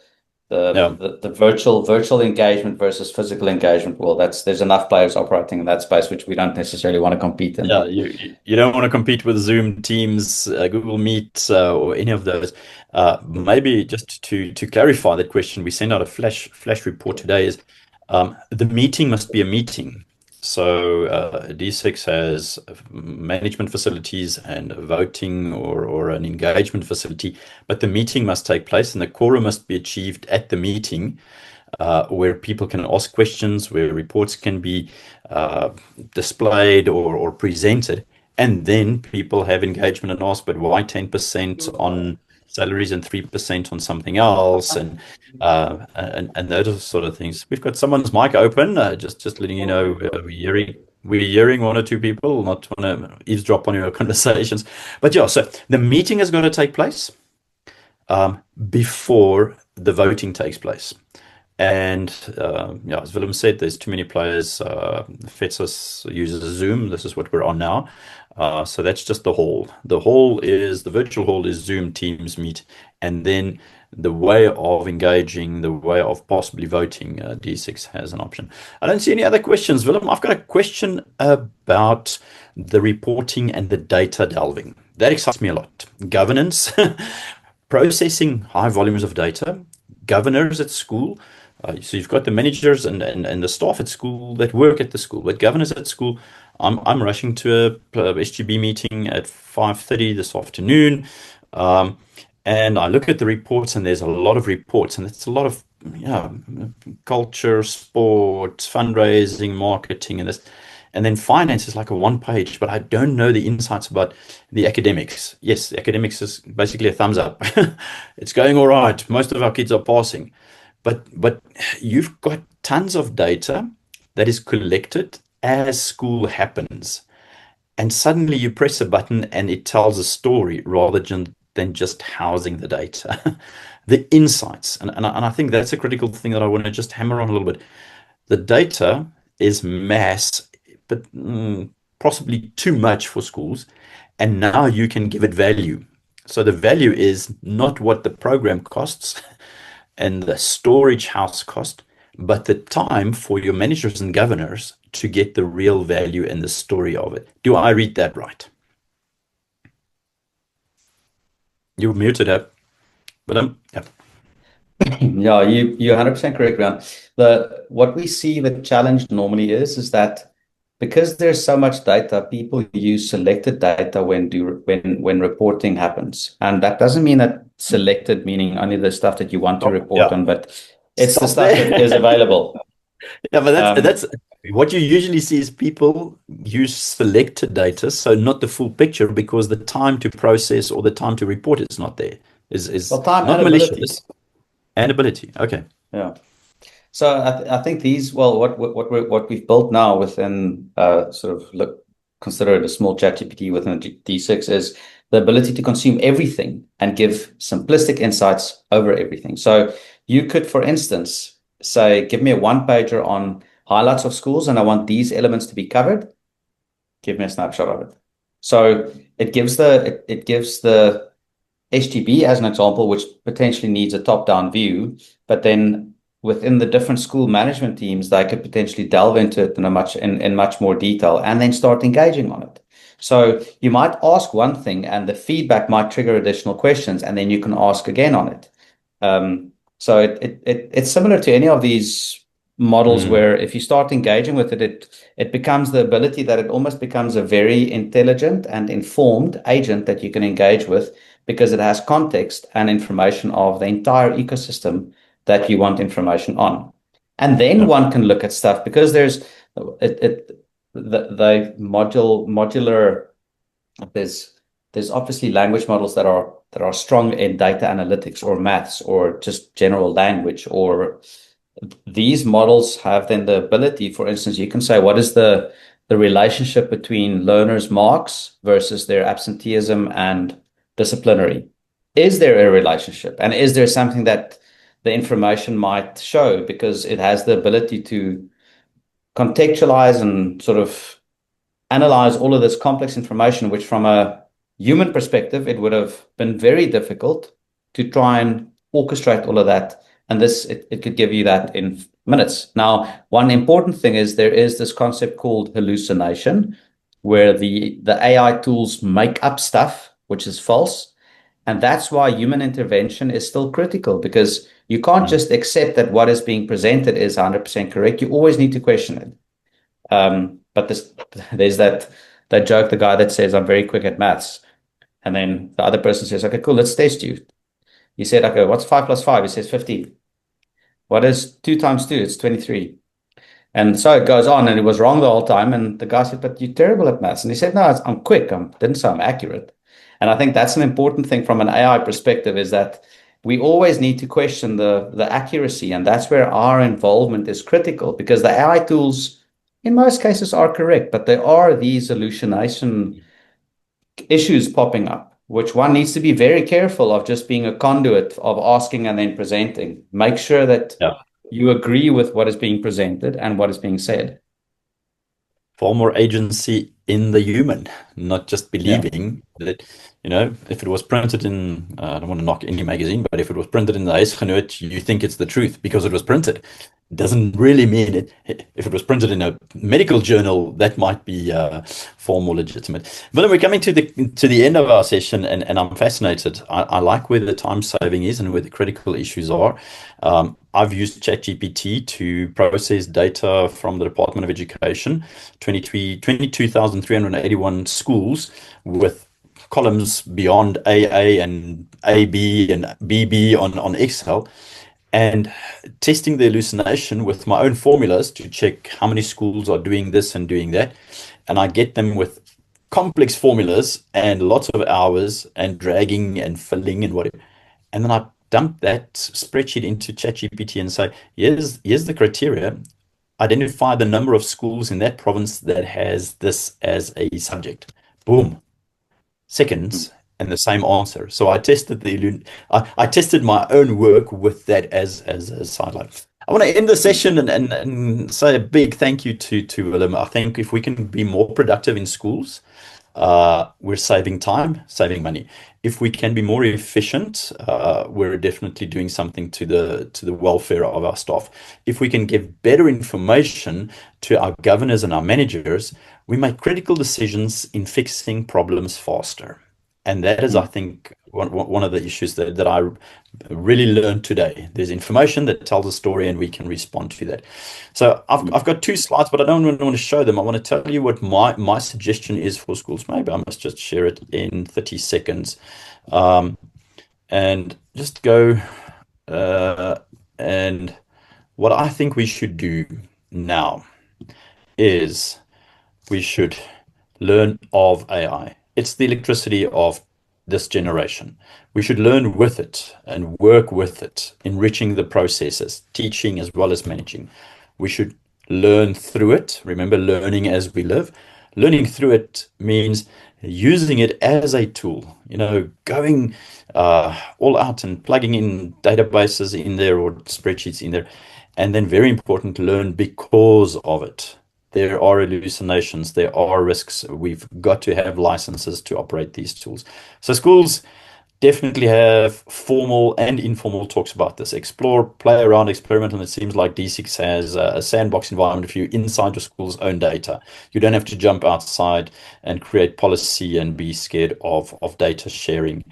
Yeah. the virtual engagement versus physical engagement. Well, there's enough players operating in that space, which we don't necessarily want to compete in. Yeah, you don't want to compete with Zoom, Teams, Google Meet, or any of those. Maybe just to clarify that question, we sent out a flash report today. Is the meeting must be a meeting. So D6 has management facilities and a voting or an engagement facility, but the meeting must take place and the quorum must be achieved at the meeting, where people can ask questions, where reports can be displayed or presented, and then people have engagement and ask, but why 10% on salaries and 3% on something else, and those sort of things. We've got someone's mic open, just letting you know, we're hearing one or two people, not want to eavesdrop on your conversations. But yeah, so the meeting has got to take place before the voting takes place. And yeah, as Willem said, there's too many players. FEDSAS uses Zoom. This is what we're on now. So that's just the hall. The virtual hall is Zoom, Teams, Meet, and then the way of engaging, the way of possibly voting, D6 has an option. I don't see any other questions, Willem. I've got a question about the reporting and the data delving. That excites me a lot. Governance, processing high volumes of data, governors at school. So you've got the managers and the staff at school that work at the school, but governors at school. I'm rushing to a SGB meeting at 5:30 this afternoon, and I look at the reports, and there's a lot of reports, and it's a lot of culture, sport, fundraising, marketing, and this. And then finance is like a one page, but I don't know the insights about the academics. Yes, the academics is basically a thumbs up. It's going all right. Most of our kids are passing. But you've got tons of data that is collected as school happens. And suddenly you press a button and it tells a story rather than just housing the data. The insights. And I think that's a critical thing that I want to just hammer on a little bit. The data is mass, but possibly too much for schools. And now you can give it value. So the value is not what the program costs and the storage house cost, but the time for your managers and governors to get the real value and the story of it. Do I read that right? You're muted up, but yeah. Yeah, you're 100% correct, Riaan. What we see the challenge normally is that because there's so much data, people use selected data when reporting happens. And that doesn't mean that selected meaning only the stuff that you want to report on, but it's the stuff that is available. Yeah, but that's what you usually see is people use selected data, so not the full picture, because the time to process or the time to report is not there. Is time not and malicious. ability. And ability. Okay. Yeah. So I think what we've built now within consider it a small ChatGPT within D6 is the ability to consume everything and give simplistic insights over everything. So you could, for instance, say, give me a one-pager on highlights of schools, and I want these elements to be covered. Give me a snapshot of it. So it gives the SGB as an example, which potentially needs a top-down view, but then within the different school management teams, they could potentially delve into it in much more detail and then start engaging on it. So you might ask one thing and the feedback might trigger additional questions, and then you can ask again on it. So it's similar to any of these models where if you start engaging with it, it becomes the ability that it almost becomes a very intelligent and informed agent that you can engage with, because it has context and information of the entire ecosystem that you want information on. And then one can look at stuff, because there's the modular, there's obviously language models that are strong in data analytics or maths or just general language, or these models have then the ability, for instance, you can say, what is the relationship between learners' marks versus their absenteeism and disciplinary? Is there a relationship? And is there something that the information might show, because it has the ability to contextualize and sort of analyze all of this complex information, which from a human perspective, it would have been very difficult to try and orchestrate all of that And it could give you that in minutes. Now, one important thing is there is this concept called hallucination, where the AI tools make up stuff which is false. And that's why human intervention is still critical, because you can't just accept that what is being presented is 100% correct. You always need to question it. But there's that joke, the guy that says, I'm very quick at maths. And then the other person says, okay, cool, let's test you. You said, okay, what's 5 plus 5? He says 15. What is 2 times 2? It's 23. And so it goes on, and it was wrong the whole time. And the guy said, but you're terrible at maths. And he said, no, I'm quick. Didn't say I'm accurate. And I think that's an important thing from an AI perspective, is that we always need to question the accuracy. And that's where our involvement is critical, because the AI tools, in most cases, are correct. But there are these hallucination issues popping up, which one needs to be very careful of, just being a conduit of asking and then presenting. Make sure that you agree with what is being presented and what is being said. Far more agency in the human, not just believing that, if it was printed in, I don't want to knock any magazine, but if it was printed in the Huisgenoot, you think it's the truth because it was printed. It doesn't really mean it. If it was printed in a medical journal, that might be far more legitimate. But we're coming to the end of our session, and I'm fascinated. I like where the time saving is and where the critical issues are. I've used ChatGPT to process data from the Department of Education, 22,381 schools with columns beyond AA and AB and BB on Excel, and testing the hallucination with my own formulas to check how many schools are doing this and doing that. And I get them with complex formulas and lots of hours and dragging and filling and whatever. And then I dump that spreadsheet into ChatGPT and say, here's the criteria. Identify the number of schools in that province that has this as a subject. Boom. Seconds, and the same answer. So I tested I tested my own work with that as a sideline. I want to end the session and say a big thank you to Willem. I think if we can be more productive in schools, we're saving time, saving money. If we can be more efficient, we're definitely doing something to the welfare of our staff. If we can give better information to our governors and our managers, we make critical decisions in fixing problems faster. And that is, I think, one of the issues that I really learned today. There's information that tells a story, and we can respond to that. So I've got 2 slides, but I don't want to show them. I want to tell you what my suggestion is for schools. Maybe I must just share it in 30 seconds. And just go, and what I think we should do now is we should learn of AI. It's the electricity of this generation. We should learn with it and work with it, enriching the processes, teaching as well as managing. We should learn through it. Remember, learning as we live. Learning through it means using it as a tool, going all out and plugging in databases in there or spreadsheets in there. And then, very important, learn because of it. There are hallucinations, there are risks. We've got to have licenses to operate these tools. So schools definitely have formal and informal talks about this. Explore, play around, experiment, and it seems like D6 has a sandbox environment for you inside your school's own data. You don't have to jump outside and create policy and be scared of data sharing.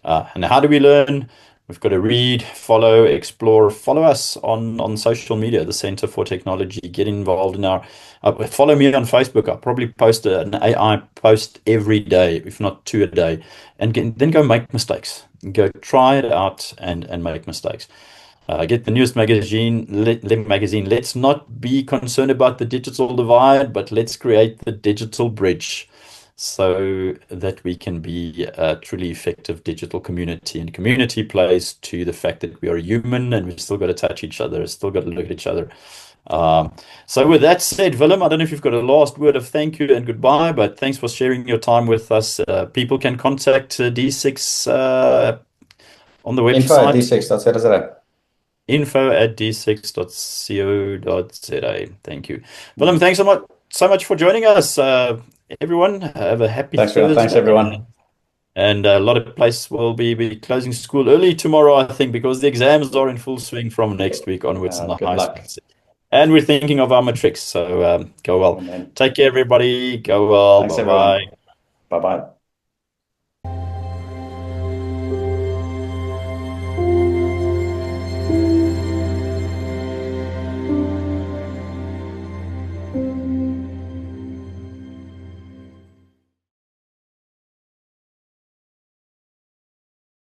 And how do we learn? We've got to read, follow, explore. Follow us on social media, the Center for Technology. Get involved in our... follow me on Facebook. I probably post an AI post every day, if not 2 a day. And then go make mistakes. Go try it out and make mistakes. Get the newest magazine. Let's not be concerned about the digital divide, but let's create the digital bridge, so that we can be a truly effective digital community. And community plays to the fact that we are human and we've still got to touch each other, still got to look at each other. So with that said, Willem, I don't know if you've got a last word of thank you and goodbye, but thanks for sharing your time with us. People can contact D6 on the website. info@d6.co.za. info@d6.co.za. Thank you. Willem, thanks so much for joining us. Everyone, have a happy Thanks, Thursday. Thanks, everyone. And a lot of places will be closing school early tomorrow, I think, because the exams are in full swing from next week onwards in the Good high luck. schools. And we're thinking of our matrics. So go well. Amen. Take care, everybody. Go well. Thanks, Bye-bye. everyone. Bye-bye.